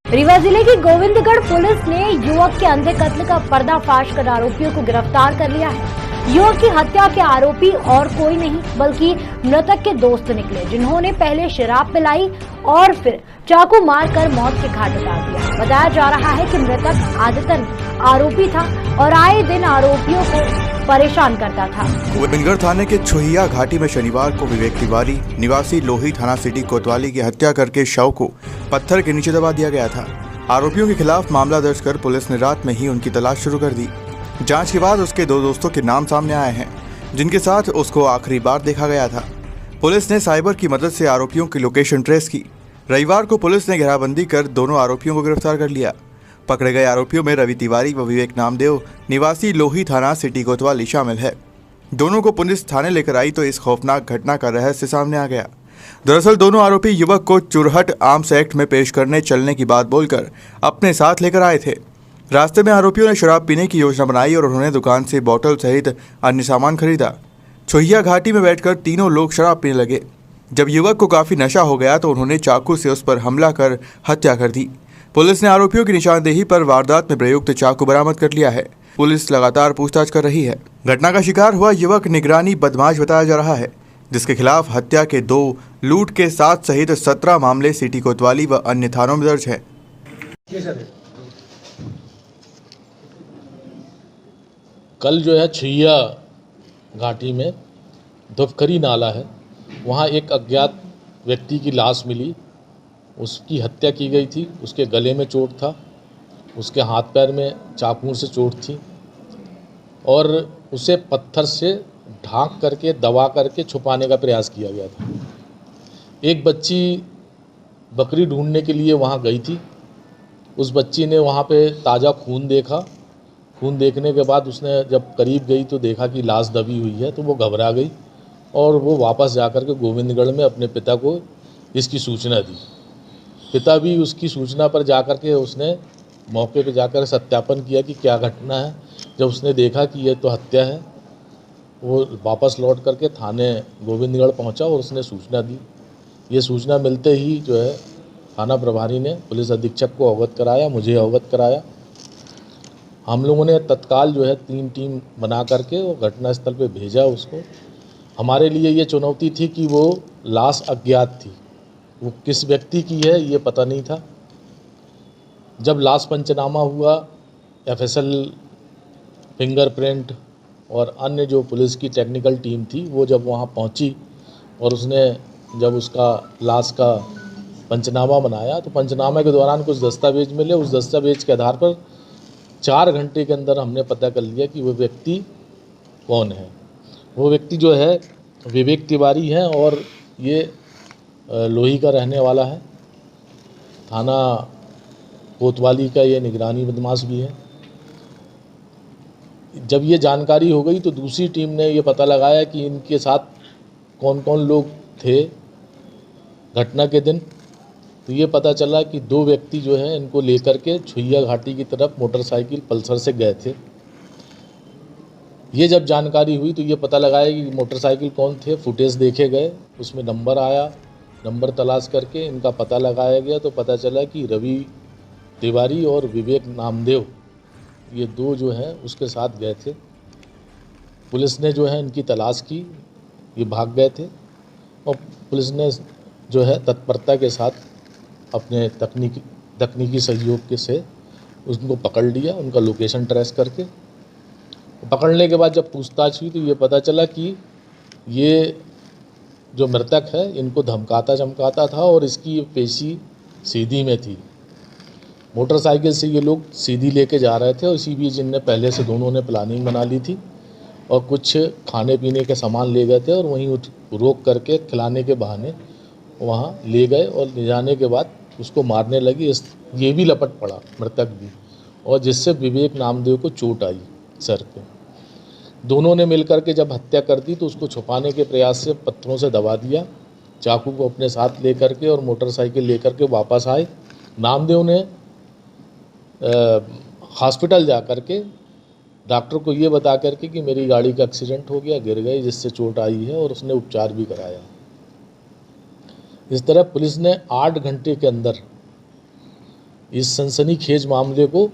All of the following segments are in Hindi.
रीवा जिले की गोविंदगढ़ पुलिस ने युवक के अंधे कत्ल का पर्दाफाश कर आरोपियों को गिरफ्तार कर लिया है। युवक की हत्या के आरोपी और कोई नहीं बल्कि मृतक के दोस्त निकले, जिन्होंने पहले शराब पिलाई और फिर चाकू मारकर मौत के घाट उतार दिया। बताया जा रहा है कि मृतक आदतन आरोपी था और आए दिन आरोपियों को परेशान करता था। गोविंदगढ़ थाने के छुहिया घाटी में शनिवार को विवेक तिवारी निवासी लोही थाना सिटी कोतवाली की हत्या करके शव को पत्थर के नीचे दबा दिया गया था। आरोपियों के खिलाफ मामला दर्ज कर पुलिस ने रात में ही उनकी तलाश शुरू कर दी। जांच के बाद उसके दो दोस्तों के नाम सामने आए हैं, जिनके साथ उसको आखिरी बार देखा गया था। पुलिस ने साइबर की मदद से आरोपियों की लोकेशन ट्रेस की। रविवार को पुलिस ने घेराबंदी कर दोनों आरोपियों को गिरफ्तार कर लिया। पकड़े गए आरोपियों में रवि तिवारी व विवेक नामदेव निवासी लोही थाना सिटी कोतवाली शामिल है। दोनों को पुलिस थाने लेकर आई तो इस खौफनाक घटना का रहस्य सामने आ गया। दरअसल दोनों आरोपी युवक को चुरहट आर्म्स एक्ट में पेश करने चलने की बात बोलकर अपने साथ लेकर आए थे। रास्ते में आरोपियों ने शराब पीने की योजना बनाई और उन्होंने दुकान से बोतल सहित अन्य सामान खरीदा। छुहिया घाटी में बैठकर तीनों लोग शराब पीने लगे। जब युवक को काफी नशा हो गया तो उन्होंने चाकू से उस पर हमला कर हत्या कर दी। पुलिस ने आरोपियों की निशानदेही पर वारदात में प्रयुक्त चाकू बरामद कर लिया है। पुलिस लगातार पूछताछ कर रही है। घटना का शिकार हुआ युवक निगरानी बदमाश बताया जा रहा है, जिसके खिलाफ हत्या के 2, लूट के 7 सहित 17 मामले सिटी कोतवाली व अन्य थानों में दर्ज है। कल जो है छुहिया घाटी में दुफकरी नाला है, वहाँ एक अज्ञात व्यक्ति की लाश मिली। उसकी हत्या की गई थी। उसके गले में चोट था, उसके हाथ पैर में चाकू से चोट थी और उसे पत्थर से ढांक करके दबा करके छुपाने का प्रयास किया गया था। एक बच्ची बकरी ढूंढने के लिए वहाँ गई थी। उस बच्ची ने वहाँ पे ताज़ा खून देखा। खून देखने के बाद उसने जब करीब गई तो देखा कि लाश दबी हुई है, तो वो घबरा गई और वो वापस जाकर के गोविंदगढ़ में अपने पिता को इसकी सूचना दी। पिता भी उसकी सूचना पर जाकर के उसने मौके पर जाकर सत्यापन किया कि क्या घटना है। जब उसने देखा कि ये तो हत्या है, वो वापस लौट करके थाने गोविंदगढ़ पहुंचा और उसने सूचना दी। ये सूचना मिलते ही जो है थाना प्रभारी ने पुलिस अधीक्षक को अवगत कराया, मुझे अवगत कराया। हम लोगों ने तत्काल जो है 3 टीम बना करके वो घटनास्थल पे भेजा उसको। हमारे लिए ये चुनौती थी कि वो लाश अज्ञात थी, वो किस व्यक्ति की है ये पता नहीं था। जब लाश पंचनामा हुआ, FSL, फिंगरप्रिंट और अन्य जो पुलिस की टेक्निकल टीम थी वो जब वहाँ पहुँची और उसने जब उसका लाश का पंचनामा बनाया तो पंचनामा के दौरान कुछ दस्तावेज मिले। उस दस्तावेज के आधार पर 4 घंटे के अंदर हमने पता कर लिया कि वो व्यक्ति कौन है। वो व्यक्ति जो है विवेक तिवारी है और ये लोही का रहने वाला है। थाना कोतवाली का ये निगरानी बदमाश भी है। जब ये जानकारी हो गई तो दूसरी टीम ने ये पता लगाया कि इनके साथ कौन कौन लोग थे घटना के दिन। तो ये पता चला कि 2 व्यक्ति जो हैं इनको लेकर के छुहिया घाटी की तरफ मोटरसाइकिल पल्सर से गए थे। ये जब जानकारी हुई तो ये पता लगाया कि मोटरसाइकिल कौन थे। फुटेज देखे गए, उसमें नंबर आया। नंबर तलाश करके इनका पता लगाया गया तो पता चला कि रवि तिवारी और विवेक नामदेव ये 2 जो हैं उसके साथ गए थे। पुलिस ने जो है इनकी तलाश की, ये भाग गए थे और पुलिस ने जो है तत्परता के साथ अपने तकनीकी सहयोग के से उनको पकड़ लिया, उनका लोकेशन ट्रेस करके। पकड़ने के बाद जब पूछताछ हुई तो ये पता चला कि ये जो मृतक है इनको धमकाता चमकाता था और इसकी पेशी सीधी में थी। मोटरसाइकिल से ये लोग सीधी लेके जा रहे थे और इसी बीच इनने पहले से दोनों ने प्लानिंग बना ली थी और कुछ खाने पीने के सामान ले गए थे और वहीं रोक करके खिलाने के बहाने वहाँ ले गए और ले जाने के बाद उसको मारने लगी। ये भी लपट पड़ा, मृतक भी, और जिससे विवेक नामदेव को चोट आई सर पे। दोनों ने मिलकर के जब हत्या कर दी तो उसको छुपाने के प्रयास से पत्थरों से दबा दिया। चाकू को अपने साथ लेकर के और मोटरसाइकिल लेकर के वापस आए। नामदेव ने हॉस्पिटल जा कर के डॉक्टर को ये बता करके कि मेरी गाड़ी का एक्सीडेंट हो गया, गिर गई जिससे चोट आई है, और उसने उपचार भी कराया। इस तरह पुलिस ने 8 घंटे के अंदर इस सनसनीखेज मामले को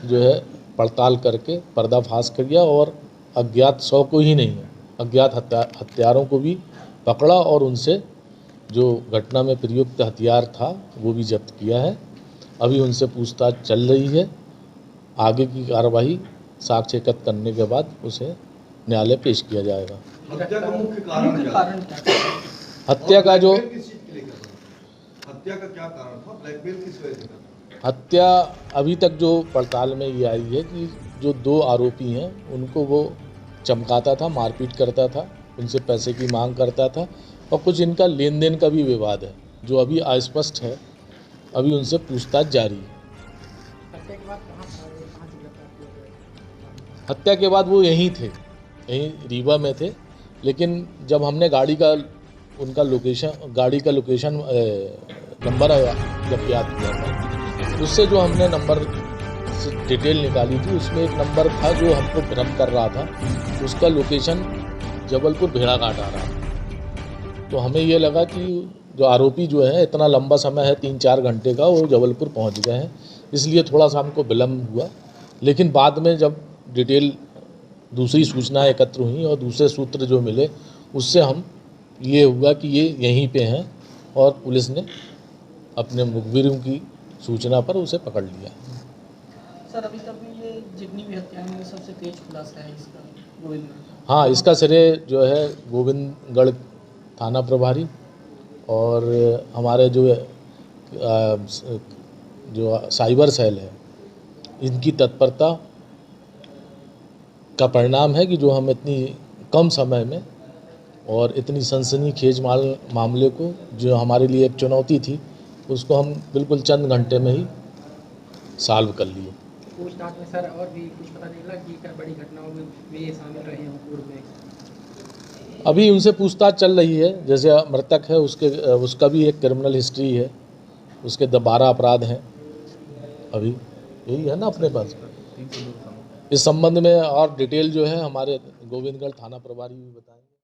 जो है पड़ताल करके पर्दाफाश कर दिया और अज्ञात 100 को ही नहीं, अज्ञात हत्यारों को भी पकड़ा और उनसे जो घटना में प्रयुक्त हथियार था वो भी जब्त किया है। अभी उनसे पूछताछ चल रही है। आगे की कार्रवाई साक्ष्य एकत्र करने के बाद उसे न्यायालय पेश किया जाएगा। हत्या का मुख्य कारण क्या है? हत्या का जो हत्या का क्या कारण था? ब्लैकमेल किस वजह से था? हत्या अभी तक जो पड़ताल में ये आई है कि जो 2 आरोपी हैं उनको वो चमकाता था, मारपीट करता था, उनसे पैसे की मांग करता था और कुछ इनका लेन देन का भी विवाद है जो अभी अस्पष्ट है। अभी उनसे पूछताछ जारी है। हत्या के बाद वो यहीं थे, यहीं रीवा में थे, लेकिन जब हमने गाड़ी का लोकेशन नंबर जब याद किया था, उससे जो हमने नंबर से डिटेल निकाली थी उसमें एक नंबर था जो हमको भ्रम कर रहा था, उसका लोकेशन जबलपुर भेड़ाघाट आ रहा था। तो हमें ये लगा कि जो आरोपी जो है इतना लंबा समय है 3-4 घंटे का, वो जबलपुर पहुंच गए हैं, इसलिए थोड़ा सा हमको विलम्ब हुआ। लेकिन बाद में जब डिटेल दूसरी सूचनाएं एकत्र हुई और दूसरे सूत्र जो मिले उससे हम ये हुआ कि ये यहीं पे हैं और पुलिस ने अपने मुखबिरों की सूचना पर उसे पकड़ लिया। सर अभी तक में ये जितनी भी हत्याएं हैं सबसे तेज खुलासा है इसका गोविंद। हाँ, इसका श्रेय जो है गोविंदगढ़ थाना प्रभारी और हमारे जो साइबर सेल है, इनकी तत्परता का परिणाम है कि जो हम इतनी कम समय में और इतनी सनसनीखेज मामले को, जो हमारे लिए एक चुनौती थी, उसको हम बिल्कुल चंद घंटे में ही सॉल्व कर लिए। पूछताछ में सर और भी कुछ पता निकला कि क्या बड़ी घटनाओं में वे शामिल रहे हैं पूर्व में? अभी उनसे पूछताछ चल रही है। जैसे मृतक है उसका भी एक क्रिमिनल हिस्ट्री है, उसके 12 अपराध हैं। अभी यही है ना अपने पास। इस संबंध में और डिटेल जो है हमारे गोविंदगढ़ थाना प्रभारी भी बताएंगे।